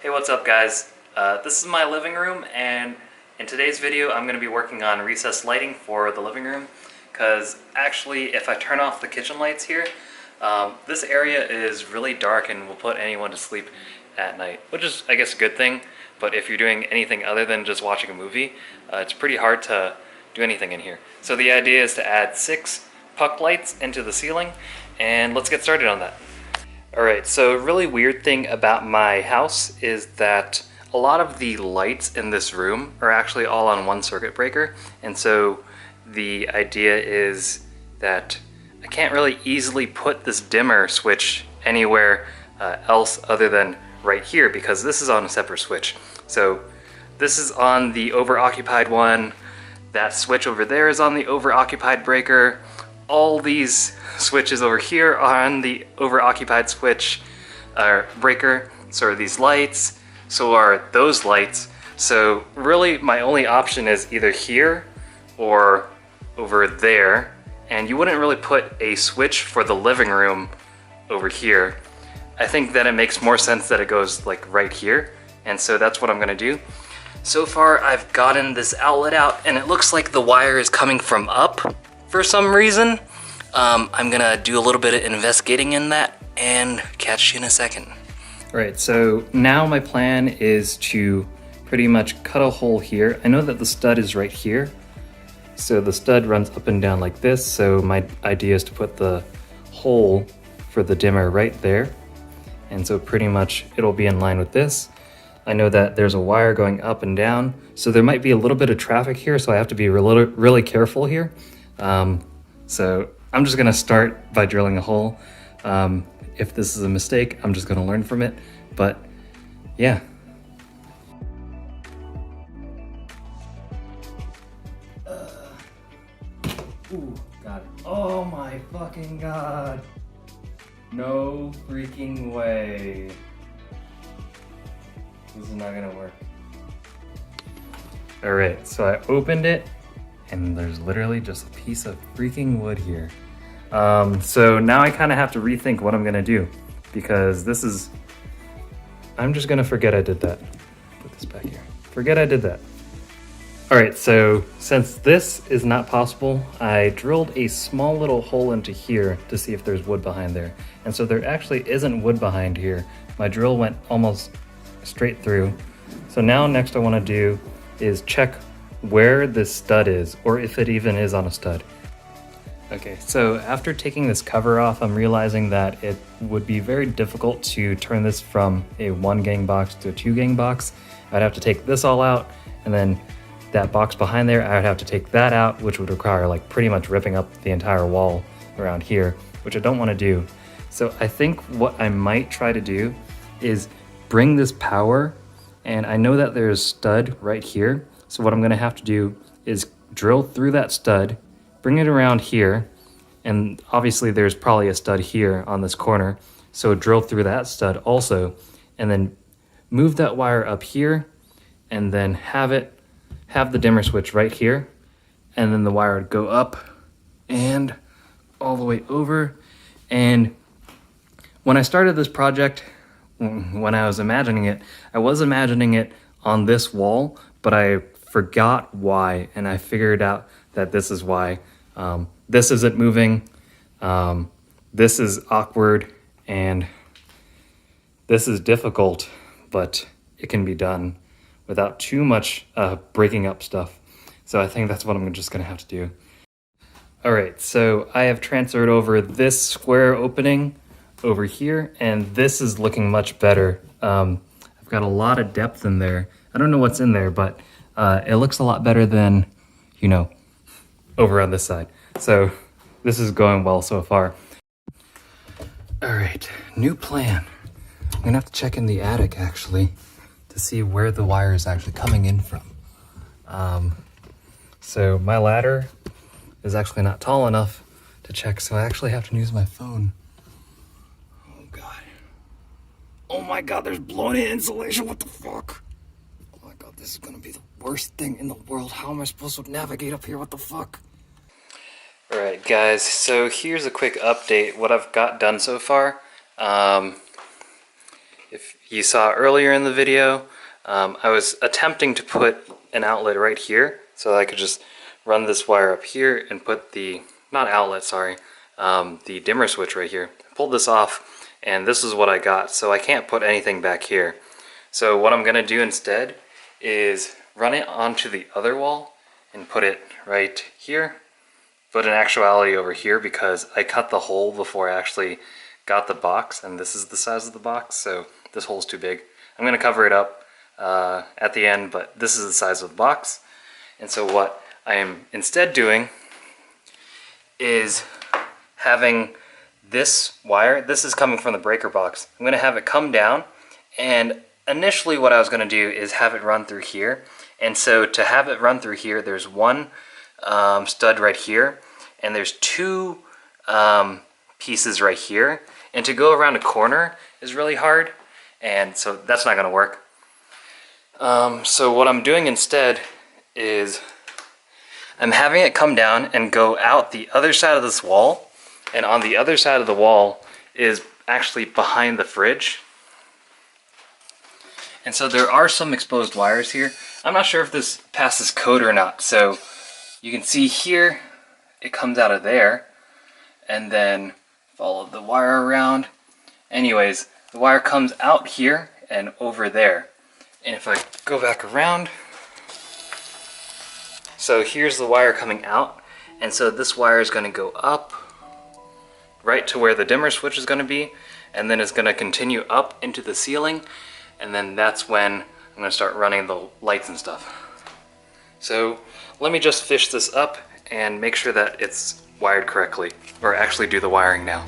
Hey, what's up guys? This is my living room, and in today's video I'm going to be working on recessed lighting for the living room, because actually if I turn off the kitchen lights here, this area is really dark and will put anyone to sleep at night, which is I guess a good thing, but if you're doing anything other than just watching a movie, it's pretty hard to do anything in here. So the idea is to add 6 puck lights into the ceiling, and let's get started on that. Alright, so a really weird thing about my house is that a lot of the lights in this room are actually all on one circuit breaker, and so the idea is that I can't really easily put this dimmer switch anywhere else other than right here, because this is on a separate switch. So this is on the overoccupied one, that switch over there is on the overoccupied breaker, all these switches over here are on the overoccupied switch breaker, so are these lights, so are those lights. So really my only option is either here or over there, and you wouldn't really put a switch for the living room over here. I think that it makes more sense that it goes like right here, and so that's what I'm gonna do. So far I've gotten this outlet out and it looks like the wire is coming from up for some reason. I'm gonna do a little bit of investigating in that and catch you in a second. Alright, so now my plan is to pretty much cut a hole here. I know that the stud is right here, so the stud runs up and down like this, so my idea is to put the hole for the dimmer right there, and so pretty much it'll be in line with this. I know that there's a wire going up and down, so there might be a little bit of traffic here, so I have to be really careful here. So I'm just gonna start by drilling a hole. If this is a mistake, I'm just gonna learn from it, but yeah. Ooh, God. Oh my fucking God. No freaking way. This is not gonna work. All right, so I opened it and there's literally just a piece of freaking wood here. So now I kind of have to rethink what I'm gonna do, because this is, I'm just gonna forget I did that. Put this back here. Forget I did that. All right, so since this is not possible, I drilled a small little hole into here to see if there's wood behind there. And so there actually isn't wood behind here. My drill went almost straight through. So now next I wanna do is check where this stud is, or if it even is on a stud. Okay, so after taking this cover off, I'm realizing that it would be very difficult to turn this from a 1 gang box to a 2 gang box. I'd have to take this all out, and then that box behind there, I'd have to take that out, which would require like pretty much ripping up the entire wall around here, which I don't want to do. So I think what I might try to do is bring this power, and I know that there's a stud right here. So what I'm gonna have to do is drill through that stud, bring it around here, and obviously there's probably a stud here on this corner. So drill through that stud also, and then move that wire up here, and then have the dimmer switch right here, and then the wire would go up and all the way over. And when I started this project, when I was imagining it, I was imagining it on this wall, but I forgot why, and I figured out that this is why. This isn't moving, this is awkward, and this is difficult, but it can be done without too much breaking up stuff. So I think that's what I'm just gonna have to do. All right, so I have transferred over this square opening over here, and this is looking much better. I've got a lot of depth in there. I don't know what's in there, but it looks a lot better than, you know, over on this side. So this is going well so far. All right, new plan. I'm gonna have to check in the attic actually to see where the wire is actually coming in from. So my ladder is actually not tall enough to check, so I actually have to use my phone. Oh God. Oh my God, there's blown in insulation, what the fuck? Oh my God, this is gonna be the worst thing in the world. How am I supposed to navigate up here, what the fuck? Alright guys, so here's a quick update, what I've got done so far. if you saw earlier in the video, I was attempting to put an outlet right here so that I could just run this wire up here and put the, not outlet, sorry, the dimmer switch right here. I pulled this off and this is what I got, so I can't put anything back here. So what I'm gonna do instead is run it onto the other wall and put it right here, but in actuality over here, because I cut the hole before I actually got the box, and this is the size of the box, so this hole's too big. I'm gonna cover it up at the end, but this is the size of the box. And so what I am instead doing is having this wire, this is coming from the breaker box. I'm gonna have it come down, and initially what I was gonna do is have it run through here. And so to have it run through here, there's one stud right here, and there's two pieces right here. And to go around a corner is really hard, and so that's not gonna work. So what I'm doing instead is I'm having it come down and go out the other side of this wall, and on the other side of the wall is actually behind the fridge. And so there are some exposed wires here. I'm not sure if this passes code or not. So you can see here, it comes out of there, and then follow the wire around. Anyways, the wire comes out here and over there. And if I go back around, so here's the wire coming out, and so this wire is going to go up right to where the dimmer switch is going to be, and then it's going to continue up into the ceiling, and then that's when I'm going to start running the lights and stuff. So let me just fish this up and make sure that it's wired correctly, or actually do the wiring now.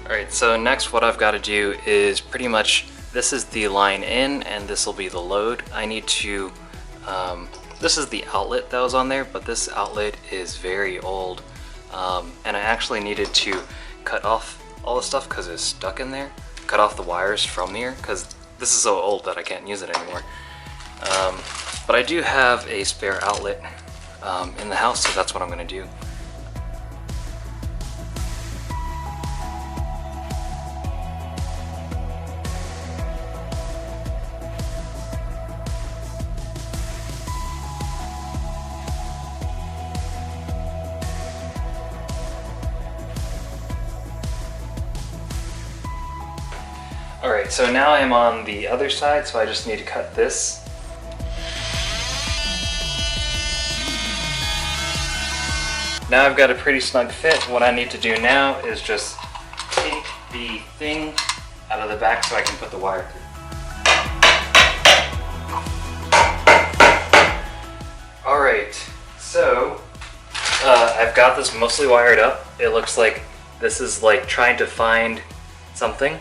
Alright, so next what I've got to do is pretty much, this is the line in and this will be the load. I need to, this is the outlet that was on there, but this outlet is very old. And I actually needed to cut off all the stuff because it's stuck in there. Cut off the wires from here because this is so old that I can't use it anymore. But I do have a spare outlet in the house, so that's what I'm going to do. Alright, so now I'm on the other side, so I just need to cut this. Now I've got a pretty snug fit. What I need to do now is just take the thing out of the back so I can put the wire through. Alright, so I've got this mostly wired up. It looks like this is like trying to find something.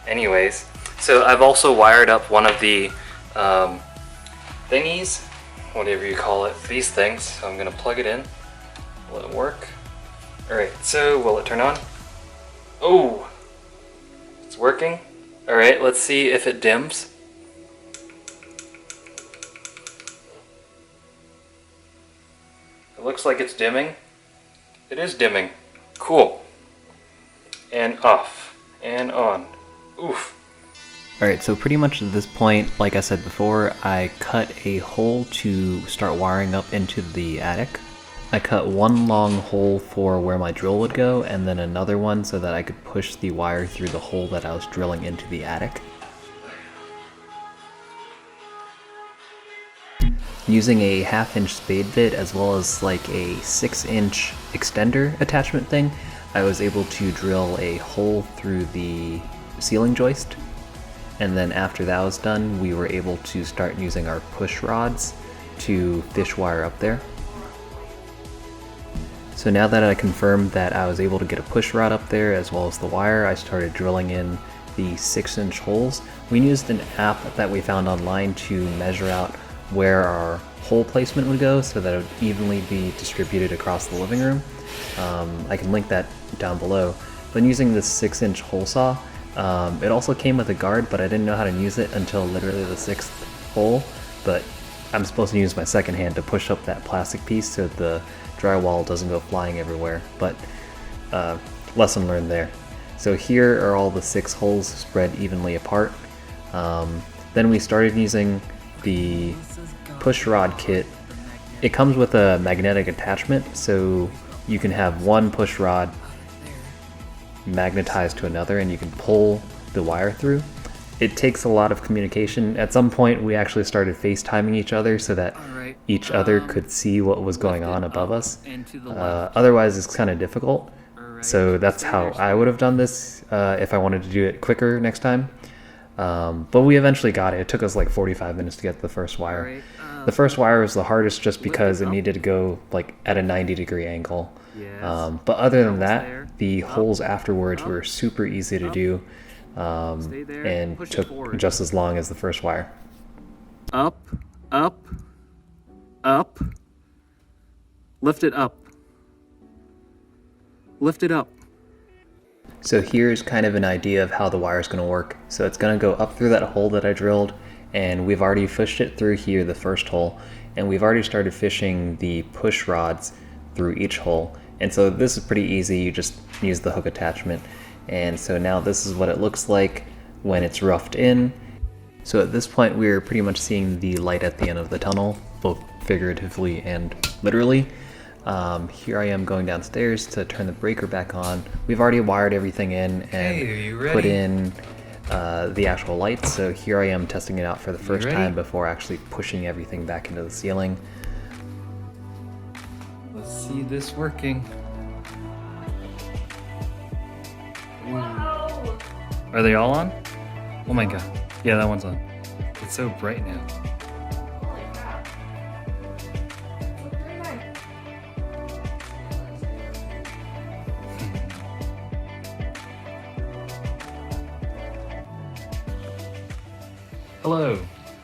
Anyways, so I've also wired up one of the thingies, whatever you call it, these things. So I'm gonna plug it in. Will it work? Alright, so will it turn on? Oh, it's working. Alright, let's see if it dims. It looks like it's dimming. It is dimming. Cool. And off and on. Oof. Alright, so pretty much at this point, like I said before, I cut a hole to start wiring up into the attic. I cut one long hole for where my drill would go, and then another one so that I could push the wire through the hole that I was drilling into the attic. Using a 1/2-inch spade bit as well as like a 6-inch extender attachment thing, I was able to drill a hole through the ceiling joist, and then after that was done, we were able to start using our push rods to fish wire up there. So now that I confirmed that I was able to get a push rod up there as well as the wire, I started drilling in the 6-inch holes. We used an app that we found online to measure out where our hole placement would go so that it would evenly be distributed across the living room. I can link that down below. But using this 6-inch hole saw, it also came with a guard, but I didn't know how to use it until literally the 6th hole. but I'm supposed to use my second hand to push up that plastic piece so the drywall doesn't go flying everywhere, but lesson learned there. So here are all the 6 holes spread evenly apart. Then we started using the push rod kit. It comes with a magnetic attachment, so you can have one push rod magnetized to another and you can pull the wire through. It takes a lot of communication. At some point we actually started FaceTiming each other so that each other could see what was going on above us. Otherwise it's kind of difficult. So that's how I would have done this if I wanted to do it quicker next time. But we eventually got it. It took us like 45 minutes to get the first wire. The first wire was the hardest just because it needed to go like at a 90-degree angle. But other than that, the holes afterwards were super easy to do and took just as long as the first wire. Up, up, up. Lift it up. Lift it up. So here's kind of an idea of how the wire is going to work. So it's going to go up through that hole that I drilled, and we've already fished it through here, the first hole, and we've already started fishing the push rods through each hole. And so this is pretty easy. You just use the hook attachment. And so now this is what it looks like when it's roughed in. So at this point we're pretty much seeing the light at the end of the tunnel, both figuratively and literally. Here I am going downstairs to turn the breaker back on. We've already wired everything in and put in the actual lights. So here I am testing it out for the first time before actually pushing everything back into the ceiling. Let's see this working. Wow. Are they all on? Oh my god. Yeah, that one's on. It's so bright now. Holy crap. Look very nice. Hello.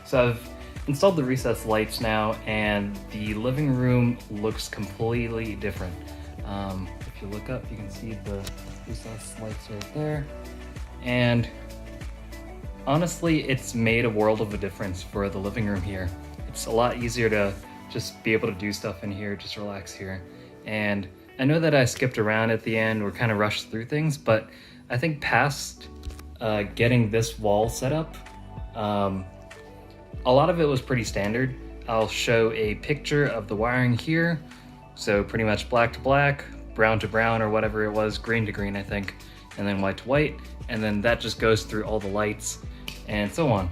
So I've installed the recessed lights now, and the living room looks completely different. If you look up, you can see the recessed lights right there. And honestly, it's made a world of a difference for the living room here. It's a lot easier to just be able to do stuff in here, just relax here. And I know that I skipped around at the end, or kind of rushed through things, but I think past getting this wall set up, a lot of it was pretty standard. I'll show a picture of the wiring here. So pretty much black to black, brown to brown, or whatever it was, green to green, I think, and then white to white. And then that just goes through all the lights and so on.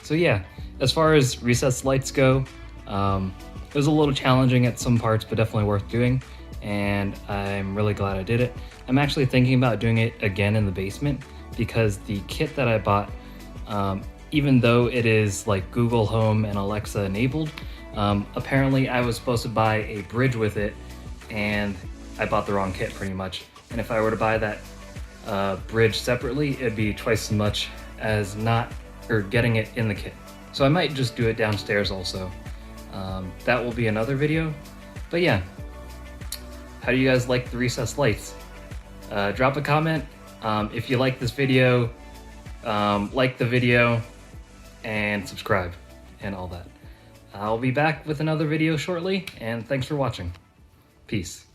So yeah, as far as recessed lights go, it was a little challenging at some parts, but definitely worth doing. And I'm really glad I did it. I'm actually thinking about doing it again in the basement because the kit that I bought, even though it is like Google Home and Alexa enabled, apparently I was supposed to buy a bridge with it, and I bought the wrong kit pretty much. And if I were to buy that bridge separately, it'd be twice as much as getting it in the kit. So I might just do it downstairs also. That will be another video. But yeah, how do you guys like the recessed lights? Drop a comment. If you like this video, like the video and subscribe and all that. I'll be back with another video shortly, and thanks for watching. Peace.